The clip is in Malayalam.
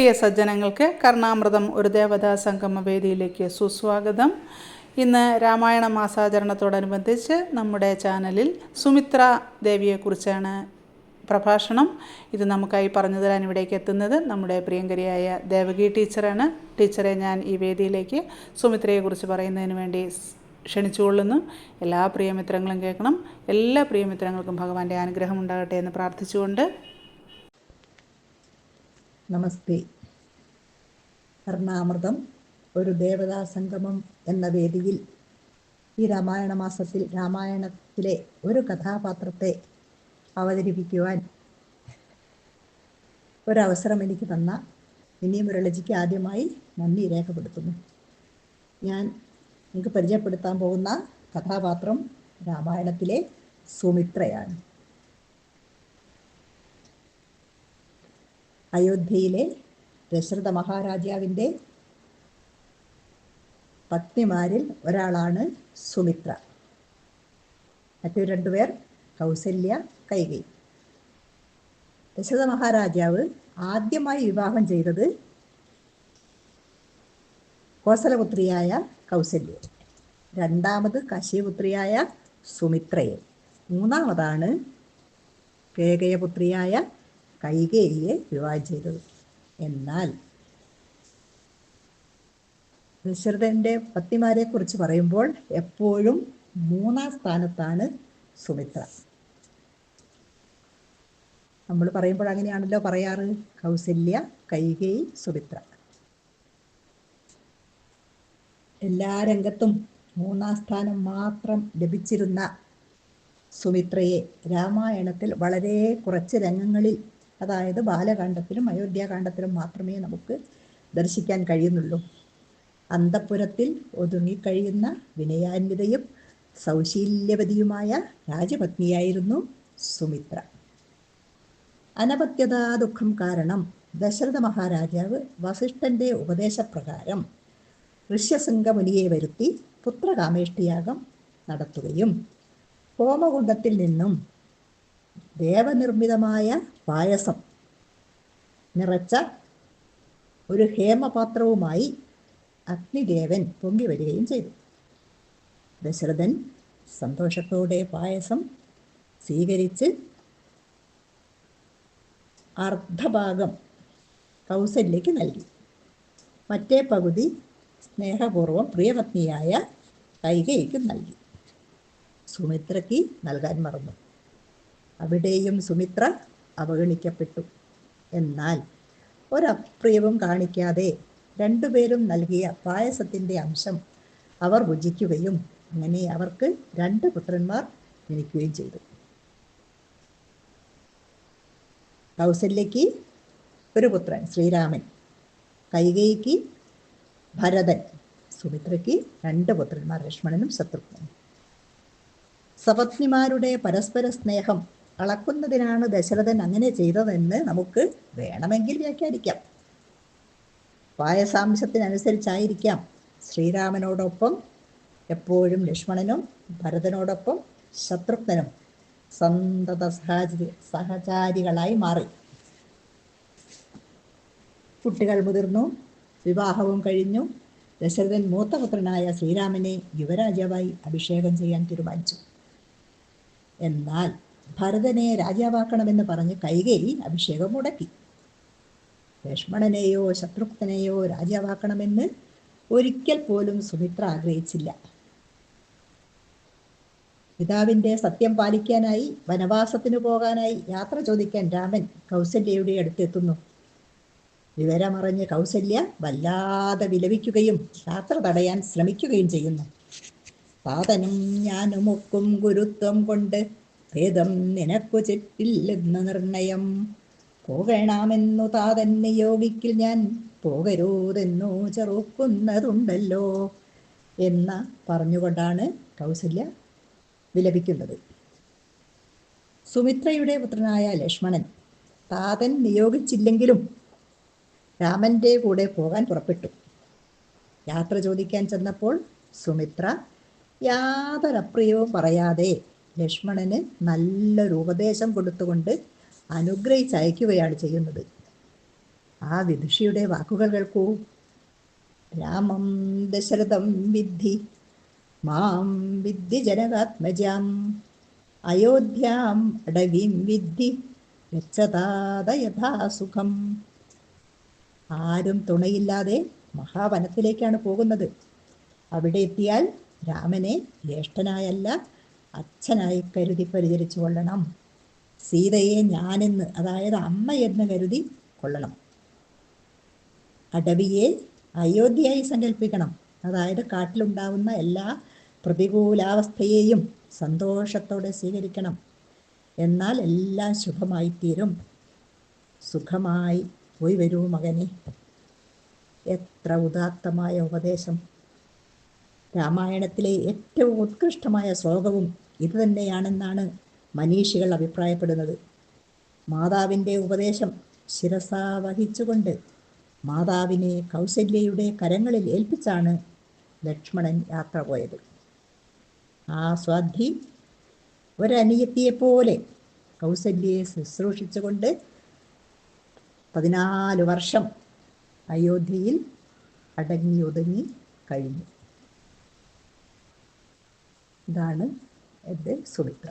പ്രിയ സജ്ജനങ്ങൾക്ക് കർണാമൃതം ഒരു ദേവതാ സംഗമ വേദിയിലേക്ക് സുസ്വാഗതം. ഇന്ന് രാമായണ മാസാചരണത്തോടനുബന്ധിച്ച് നമ്മുടെ ചാനലിൽ സുമിത്ര ദേവിയെക്കുറിച്ചാണ് പ്രഭാഷണം. ഇത് നമുക്കായി പറഞ്ഞു തരാൻ ഇവിടേക്ക് എത്തുന്നത് നമ്മുടെ പ്രിയങ്കരിയായ ദേവകി ടീച്ചറാണ്. ടീച്ചറെ ഞാൻ ഈ വേദിയിലേക്ക് സുമിത്രയെക്കുറിച്ച് പറയുന്നതിന് വേണ്ടി ക്ഷണിച്ചുകൊള്ളുന്നു. എല്ലാ പ്രിയമിത്രങ്ങളും കേൾക്കണം. എല്ലാ പ്രിയമിത്രങ്ങൾക്കും ഭഗവാന്റെ അനുഗ്രഹം ഉണ്ടാകട്ടെ എന്ന് പ്രാർത്ഥിച്ചുകൊണ്ട്. നമസ്തേ. കർണാമൃതം ഒരു ദേവതാ സംഗമം എന്ന വേദിയിൽ ഈ രാമായണ മാസത്തിൽ രാമായണത്തിലെ ഒരു കഥാപാത്രത്തെ അവതരിപ്പിക്കുവാൻ ഒരവസരം എനിക്ക് തന്ന മിനി മുരളിജിക്ക് ആദ്യമായി നന്ദി രേഖപ്പെടുത്തുന്നു. ഞാൻ നിങ്ങൾക്ക് പരിചയപ്പെടുത്താൻ പോകുന്ന കഥാപാത്രം രാമായണത്തിലെ സുമിത്രയാണ്. അയോധ്യയിലെ ദശരഥ മഹാരാജാവിൻ്റെ പത്നിമാരിൽ ഒരാളാണ് സുമിത്ര. മറ്റു രണ്ടുപേർ കൗസല്യ, കൈകേയി. ദശരഥ മഹാരാജാവ് ആദ്യമായി വിവാഹം ചെയ്തത് കോസലപുത്രിയായ കൗസല്യയെ, രണ്ടാമത് കാശീപുത്രിയായ സുമിത്രയെ, മൂന്നാമതാണ് കേകയപുത്രിയായ കൈകേയിയെ വിവാഹം ചെയ്തത്. എന്നാൽ ദശരഥൻ്റെ പത്നിമാരെ കുറിച്ച് പറയുമ്പോൾ എപ്പോഴും മൂന്നാം സ്ഥാനത്താണ് സുമിത്ര. നമ്മൾ പറയുമ്പോൾ അങ്ങനെയാണല്ലോ പറയാറ്, കൗസല്യ, കൈകേയി, സുമിത്ര. എല്ലാ രംഗത്തും മൂന്നാം സ്ഥാനം മാത്രം ലഭിച്ചിരുന്ന സുമിത്രയെ രാമായണത്തിൽ വളരെ കുറച്ച് രംഗങ്ങളിൽ, അതായത് ബാലകാണ്ഡത്തിലും അയോധ്യാകാണ്ഡത്തിലും മാത്രമേ നമുക്ക് ദർശിക്കാൻ കഴിയുന്നുള്ളൂ. അന്തഃപുരത്തിൽ ഒതുങ്ങിക്കഴിയുന്ന വിനയാന്വിതയും സൗശീല്യവതിയുമായ രാജപത്നിയായിരുന്നു സുമിത്ര. അനപത്യതാ ദുഃഖം കാരണം ദശരഥ മഹാരാജാവ് വസിഷ്ഠന്റെ ഉപദേശപ്രകാരം ഋഷ്യശൃംഗമുനിയെ വരുത്തി പുത്രകാമേഷ്ടിയാഗം നടത്തുകയും ഹോമകുണ്ഡത്തിൽ നിന്നും ദേവനിർമ്മിതമായ പായസം നിറച്ച ഒരു ഹേമപാത്രവുമായി അഗ്നിദേവൻ പൊങ്ങി വരികയും ചെയ്തു. ദശരഥൻ സന്തോഷത്തോടെ പായസം സ്വീകരിച്ച് അർദ്ധഭാഗം കൗസല്യയ്ക്ക് നൽകി. മറ്റേ പകുതി സ്നേഹപൂർവ്വം പ്രിയപത്നിയായ കൈകേയിക്ക് നൽകി. സുമിത്രയ്ക്ക് നൽകാൻ മറന്നു. അവിടെയും സുമിത്ര അവഗണിക്കപ്പെട്ടു. എന്നാൽ ഒരപ്രിയവും കാണിക്കാതെ രണ്ടുപേരും നൽകിയ പായസത്തിൻ്റെ അംശം അവർ ഭുജിക്കുകയും അങ്ങനെ അവർക്ക് 2 പുത്രന്മാർ ജനിക്കുകയും ചെയ്തു. കൗസല്യയ്ക്ക് ഒരു പുത്രൻ ശ്രീരാമൻ, കൈകേയിക്ക് ഭരതൻ, സുമിത്രയ്ക്ക് 2 പുത്രന്മാർ ലക്ഷ്മണനും ശത്രുഘ്നനും. സപത്നിമാരുടെ പരസ്പര സ്നേഹം അളക്കുന്നതിനാണ് ദശരഥൻ അങ്ങനെ ചെയ്തതെന്ന് നമുക്ക് വേണമെങ്കിൽ വ്യാഖ്യാനിക്കാം. പായസാംശത്തിനനുസരിച്ചായിരിക്കാം ശ്രീരാമനോടൊപ്പം എപ്പോഴും ലക്ഷ്മണനും ഭരതനോടൊപ്പം ശത്രുഘ്നനും സന്തത സഹചാരികളായി മാറി. കുട്ടികൾ മുതിർന്നു, വിവാഹവും കഴിഞ്ഞു. ദശരഥൻ മൂത്തപുത്രനായ ശ്രീരാമനെ യുവരാജാവായി അഭിഷേകം ചെയ്യാൻ തീരുമാനിച്ചു. എന്നാൽ ഭരതനെ രാജാവാക്കണമെന്ന് പറഞ്ഞ് കൈകേയി അഭിഷേകം മുടക്കി. ലക്ഷ്മണനെയോ ശത്രുഘ്നെയോ രാജാവാക്കണമെന്ന് ഒരിക്കൽ പോലും സുമിത്ര ആഗ്രഹിച്ചില്ല. പിതാവിൻ്റെ സത്യം പാലിക്കാനായി വനവാസത്തിനു പോകാനായി യാത്ര ചോദിക്കാൻ രാമൻ കൗസല്യയുടെ അടുത്തെത്തുന്നു. വിവരമറിഞ്ഞ് കൗസല്യ വല്ലാതെ വിലപിക്കുകയും യാത്ര തടയാൻ ശ്രമിക്കുകയും ചെയ്യുന്നു. താതനും ഞാനുമൊക്കും ഗുരുത്വം കൊണ്ട് ഭേദം നിനക്കു ചെറ്റില്ലെന്ന് നിർണയം, പോകണമെന്നു താതൻ നിയോഗിക്കിൽ ഞാൻ പോകരുതെന്നു ചെറുക്കുന്നതുണ്ടല്ലോ എന്ന് പറഞ്ഞുകൊണ്ടാണ് കൗസല്യ വിലപിക്കുന്നത്. സുമിത്രയുടെ പുത്രനായ ലക്ഷ്മണൻ താതൻ നിയോഗിച്ചില്ലെങ്കിലും രാമൻ്റെ കൂടെ പോകാൻ പുറപ്പെട്ടു. യത്ര ചോദിക്കാൻ ചെന്നപ്പോൾ സുമിത്ര യാതൊരപ്രിയവും പറയാതെ ലക്ഷ്മണന് നല്ലൊരു ഉപദേശം കൊടുത്തുകൊണ്ട് അനുഗ്രഹിച്ചയക്കുകയാണ് ചെയ്യുന്നത്. ആ വിദുഷിയുടെ വാക്കുകൾ കേൾക്കൂ. രാമം ദശരഥം വിദ്ധി മാം വിദ്ധി ജനകാത്മജാം അയോധ്യാം അടവീം വിദ്ധി ഗച്ഛതാത യഥാസുഖം. ആരും തുണയില്ലാതെ മഹാവനത്തിലേക്കാണ് പോകുന്നത്. അവിടെ എത്തിയാൽ രാമനെ ജ്യേഷ്ഠനായല്ല അച്ഛനായി കരുതി പരിചരിച്ചു കൊള്ളണം. സീതയെ ഞാനെന്ന്, അതായത് അമ്മ എന്ന് കരുതി കൊള്ളണം. അടവിയെ അയോധ്യയായി സങ്കല്പിക്കണം. അതായത് കാട്ടിലുണ്ടാവുന്ന എല്ലാ പ്രതികൂലാവസ്ഥയെയും സന്തോഷത്തോടെ സ്വീകരിക്കണം. എന്നാൽ എല്ലാം ശുഭമായിത്തീരും. സുഖമായി പോയി വരൂ മകനെ. എത്ര ഉദാത്തമായ ഉപദേശം! രാമായണത്തിലെ ഏറ്റവും ഉത്കൃഷ്ടമായ ശ്ലോകവും ഇത് തന്നെയാണെന്നാണ് മനീഷികൾ അഭിപ്രായപ്പെടുന്നത്. മാതാവിൻ്റെ ഉപദേശം ശിരസാ വഹിച്ചുകൊണ്ട് മാതാവിനെ കൗസല്യയുടെ കരങ്ങളിൽ ഏൽപ്പിച്ചാണ് ലക്ഷ്മണൻ യാത്ര പോയത്. ആ സ്വാധി ഒരനിയത്തിയെപ്പോലെ കൗസല്യയെ ശുശ്രൂഷിച്ചുകൊണ്ട് 14 വർഷം അയോധ്യയിൽ അടങ്ങി ഒതുങ്ങി കഴിഞ്ഞു. ഇതാണ് എൻ്റെ സുമിത്ര.